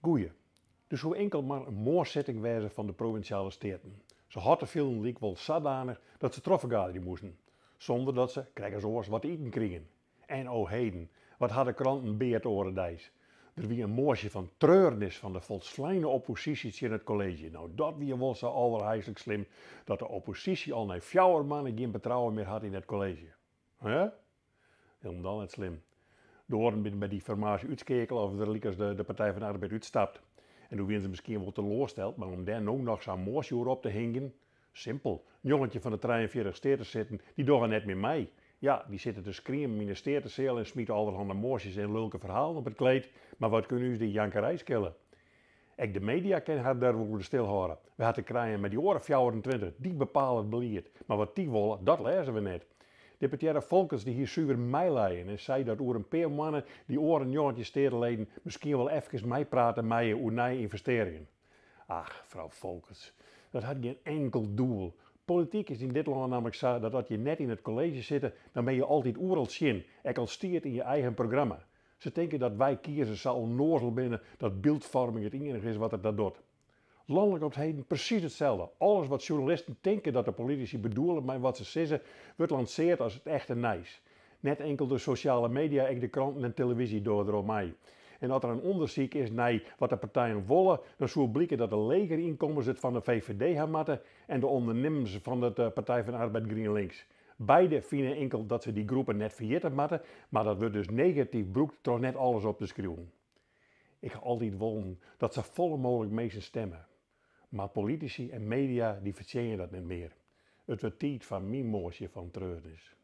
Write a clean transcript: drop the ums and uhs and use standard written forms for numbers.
Goeie. Dus zou enkel maar een moorzitting wezen van de provinciale steden. Ze hadden veel liek wel zodanig dat ze trofvergadering moesten. Zonder dat ze, krijgen ze oors, wat eten kregen. En o heden, wat hadden kranten beert oren dijs. Er wie een moorsje van treurnis van de volslijne oppositie in het college. Nou, dat wie wel zo allerheiselijk slim dat de oppositie al na 4 maanden geen betrouwen meer had in het college. Hè? Helemaal niet slim. De horen binnen bij die formatie uitskekelen of er liekers de Partij van de Arbeid uitstapt. En toen werden ze misschien wel teleurgesteld, maar om daar nou nog zo'n moorsje op te hingen, simpel. Een jongetje van de 43 steden zitten, die doen net meer mee. Ja, die zitten te screamen in de steertenzeel en smieten allerhande moorsjes en lulke verhalen op het kleed. Maar wat kunnen u die jankerij skillen? Ook de media kan haar daarover stilhouden. We hadden krijgen met die oren 24, die bepalen het beleid. Maar wat die willen, dat lezen we net. Deputaire Volkers die hier zuiver meeleiden en zei dat oer een paar mannen die oren jongetjes stedenleden misschien wel even meepraten met je oer investeringen. Ach, vrouw Volkers, dat had geen enkel doel. Politiek is in dit land namelijk zo dat als je net in het college zit, dan ben je altijd oeral zin, ook al stiert in je eigen programma. Ze denken dat wij kiezen zo onnozel binnen dat beeldvorming het enige is wat het dat doet. Landelijk op het heden precies hetzelfde. Alles wat journalisten denken dat de politici bedoelen met wat ze zeggen, wordt lanceerd als het echte nice. Net enkel de sociale media en de kranten en televisie door eromheen. En als er een onderzoek is naar wat de partijen willen, dan zou blijken dat de legerinkomens het van de VVD hebben en de ondernemers van de Partij van de Arbeid GroenLinks. Beide vinden enkel dat ze die groepen net failliet moeten, maar dat wordt dus negatief broekt toch net alles op te schreeuwen. Ik ga altijd willen dat ze volle mogelijk mensen stemmen. Maar politici en media die verzinnen dat niet meer. Het wordt tijd van mijn moorsje van treurnis.